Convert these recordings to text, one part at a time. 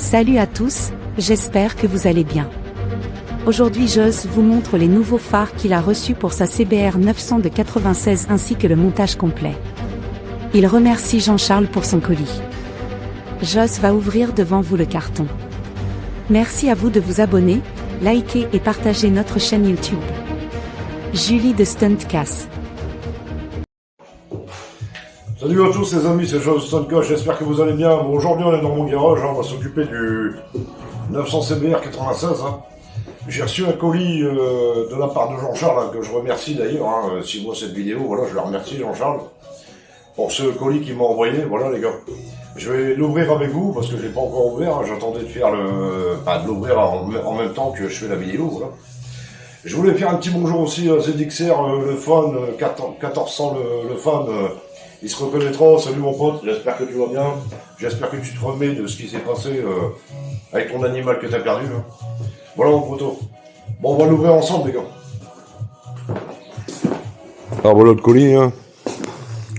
Salut à tous, j'espère que vous allez bien. Aujourd'hui Joss vous montre les nouveaux phares qu'il a reçus pour sa CBR 900 de 96 ainsi que le montage complet. Il remercie Jean-Charles pour son colis. Joss va ouvrir devant vous le carton. Merci à vous de vous abonner, liker et partager notre chaîne YouTube. Julie de Stuntcast. Salut à tous les amis, c'est Joss de Stuntcast, j'espère que vous allez bien. Bon, aujourd'hui on est dans mon garage, on va s'occuper du 900 CBR 96. J'ai reçu un colis de la part de Jean-Charles, que je remercie d'ailleurs, s'il voit cette vidéo, voilà, je le remercie Jean-Charles pour ce colis qu'il m'a envoyé, voilà les gars. Je vais l'ouvrir avec vous, parce que je l'ai pas encore ouvert, j'attendais de faire de l'ouvrir en même temps que je fais la vidéo, voilà. Je voulais faire un petit bonjour aussi à ZXR, le fan, 1400 le fan, il se reconnaîtra. Salut mon pote, j'espère que tu vas bien, j'espère que tu te remets de ce qui s'est passé avec ton animal que tu as perdu. Voilà mon poteau. Bon, on va l'ouvrir ensemble les gars. Alors voilà le colis, vous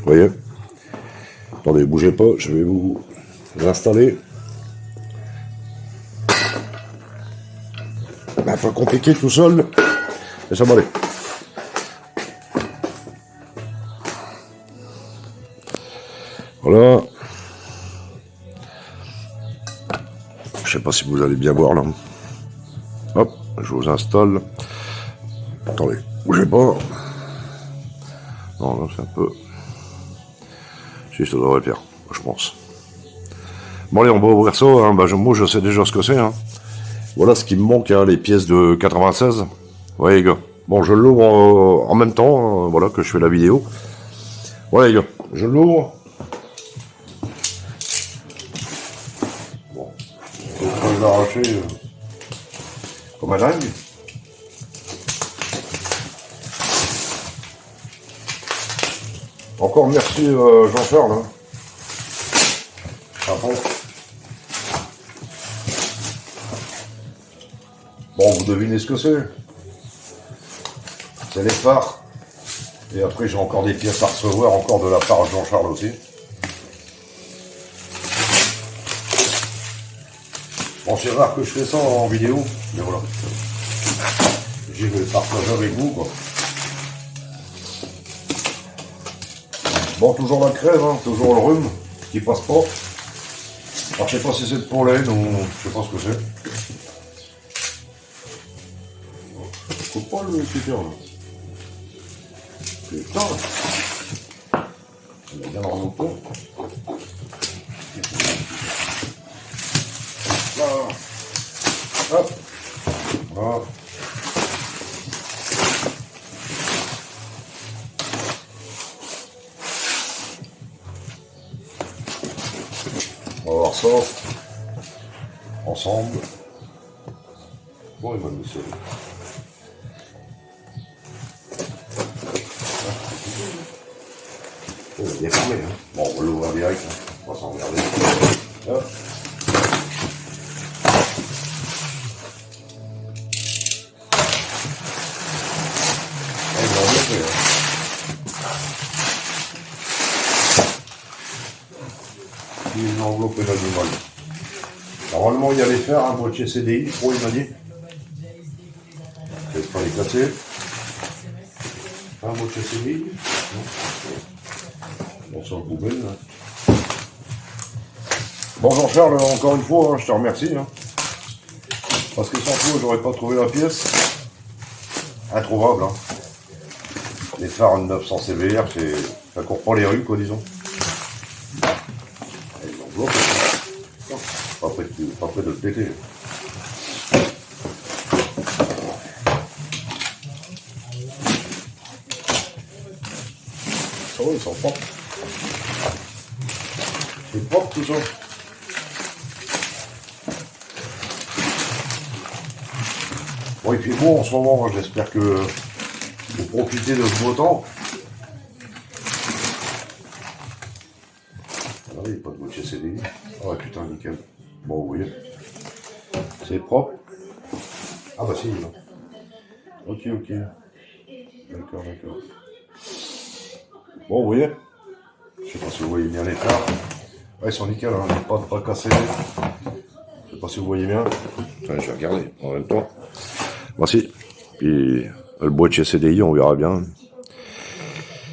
voyez. Attendez, bougez pas, je vais vous l'installer. Bah, faut compliquer tout seul, mais ça va aller. Voilà. Je sais pas si vous allez bien voir là. Hop, je vous installe. Attendez, bougez pas. Non, là c'est un peu... Si, ça devrait le faire, je pense. Bon allez, on va ouvrir ça. Moi je sais déjà ce que c'est. Voilà ce qui me manque, les pièces de 96. Vous voyez les gars. Bon, je l'ouvre en même temps, voilà, que je fais la vidéo. Voilà les gars, je l'ouvre. Bon, je vais l'arracher comme un dingue. Encore merci Jean-Charles. Bon. Bon, vous devinez ce que c'est. C'est les phares. Et après, j'ai encore des pièces à recevoir, encore de la part de Jean-Charles aussi. Bon, c'est rare que je fais ça en vidéo, mais voilà. Je vais le partager avec vous, quoi. Bon, toujours la crève, toujours le rhume, qui passe pas. Alors, je sais pas si c'est de pollen ou je sais pas ce que c'est. Faut pas le cutter là. Putain. On va bien le remonter. Là. Hop. Voilà. On va voir ça ensemble. Bon, il va nous sauver. Oh, il est fermé. Bon, on va l'ouvrir direct. On va s'en regarder. Hop. Il va remonter. Une enveloppe d'animal. Normalement, il allait faire un boîtier CDI, je crois, il m'a dit. Je vais pas les casser. Un boîtier CDI. Bon, c'est en poubelle. Bon, Jean-Charles, encore une fois, je te remercie. Parce que sans toi, j'aurais pas trouvé la pièce. Introuvable. Les phares 900 CBR, ça court pas les rues, quoi, disons. Pas près de le péter. Ça va, ils sont propres. C'est propre tout ça. Bon, il fait beau en ce moment, j'espère que vous profitez de ce beau temps. Ah oui, il n'y a pas de boîtier CDI. Ah ouais, putain, nickel. Bon, vous voyez. C'est propre. Ah bah si. Ok. D'accord. Bon, vous voyez. Je sais pas si vous voyez bien les phares. Ouais, ils sont nickel, pas cassés. sais pas si vous voyez bien. Attends, je vais regarder en même temps. Voici. Puis le boîtier CDI, on verra bien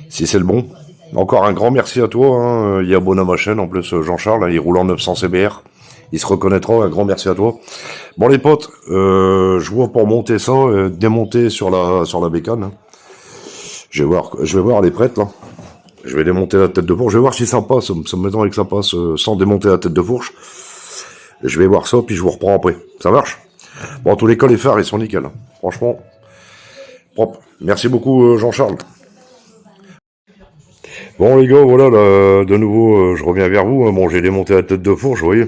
si c'est le bon. Encore un grand merci à toi, hein. Il est abonné à ma chaîne, en plus Jean-Charles, il roule en 900 CBR. Il se reconnaîtra, un grand merci à toi. Bon les potes, je vois pour monter ça, démonter sur la bécane. Hein. Je vais voir, elle est prête là. Je vais démonter la tête de fourche. Je vais voir si ça passe. Ça m'étonnerait que ça passe sans démonter la tête de fourche. Je vais voir ça, puis je vous reprends après. Ça marche? Bon, en tous les cas, les phares, ils sont nickel. Hein. Franchement, propre. Merci beaucoup, Jean-Charles. Bon, les gars, voilà, là, de nouveau, je reviens vers vous. Hein. Bon, j'ai démonté la tête de fourche, vous voyez.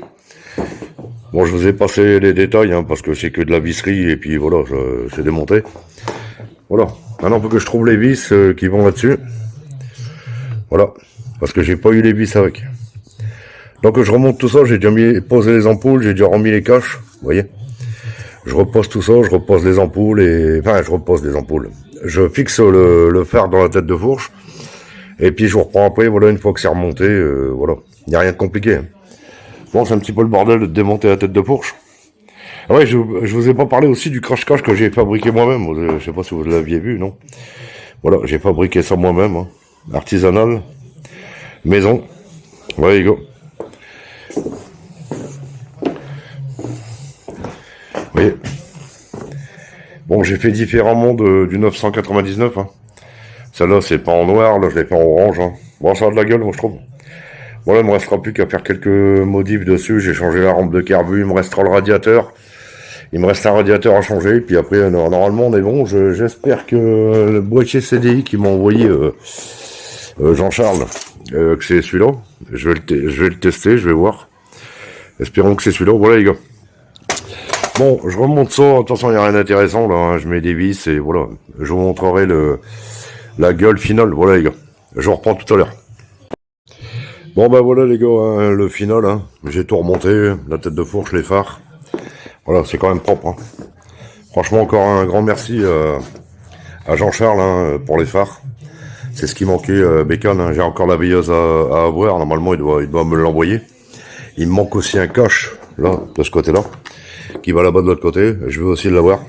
Bon, je vous ai passé les détails, hein, parce que c'est que de la visserie, et puis voilà, c'est démonté. Voilà. Maintenant, il faut que je trouve les vis qui vont là-dessus. Voilà, parce que j'ai pas eu les vis avec. Donc je remonte tout ça, j'ai déjà posé les ampoules, j'ai déjà remis les caches, vous voyez. Je repose tout ça, je repose les ampoules et... Enfin, je repose les ampoules. Je fixe le phare dans la tête de fourche. Et puis je vous reprends après, voilà, une fois que c'est remonté, voilà. Il n'y a rien de compliqué. Bon, c'est un petit peu le bordel de démonter la tête de fourche. Ah ouais, je vous ai pas parlé aussi du crash-cache que j'ai fabriqué moi-même. Je sais pas si vous l'aviez vu, non. Voilà, j'ai fabriqué ça moi-même, hein. Artisanal, maison, voilà les gars. Vous voyez. Bon, j'ai fait différemment du 999. Hein. Celle-là, c'est pas en noir, là je l'ai fait en orange. Hein. Bon, ça a de la gueule, moi je trouve. Voilà, il me restera plus qu'à faire quelques modifs dessus. J'ai changé la rampe de carbu, il me restera le radiateur. Il me reste un radiateur à changer, puis après, normalement, on est bon. J'espère que le boîtier CDI qui m'a envoyé Jean-Charles, que c'est celui-là. Je vais le tester, je vais voir. Espérons que c'est celui-là. Voilà, les gars. Bon, je remonte ça. Attention, il n'y a rien d'intéressant, là. Hein. Je mets des vis et voilà. Je vous montrerai la gueule finale. Voilà, les gars. Je reprends tout à l'heure. Bon, ben voilà, les gars, hein, le final. Hein. J'ai tout remonté. La tête de fourche, les phares. Voilà, c'est quand même propre. Hein. Franchement, encore un grand merci à Jean-Charles hein, pour les phares. C'est ce qui manquait, bécane. Hein. J'ai encore la veilleuse à avoir. Normalement, il doit me l'envoyer. Il me manque aussi un cache, là, de ce côté-là, qui va là-bas de l'autre côté. Je veux aussi l'avoir.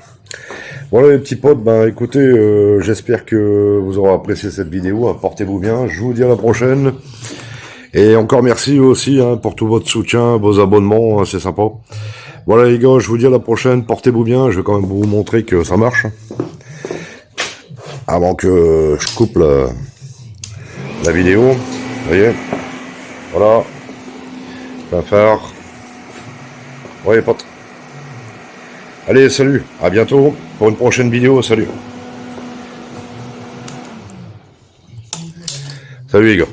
Voilà, les petits potes. Ben, écoutez, j'espère que vous aurez apprécié cette vidéo. Hein. Portez-vous bien. Je vous dis à la prochaine. Et encore merci aussi hein, pour tout votre soutien, vos abonnements. Hein, c'est sympa. Voilà les gars, je vous dis à la prochaine, portez-vous bien, je vais quand même vous montrer que ça marche. Avant que je coupe la vidéo, vous voyez, voilà, plein phare. Vous voyez potes. Allez, salut, à bientôt pour une prochaine vidéo, salut. Salut les gars.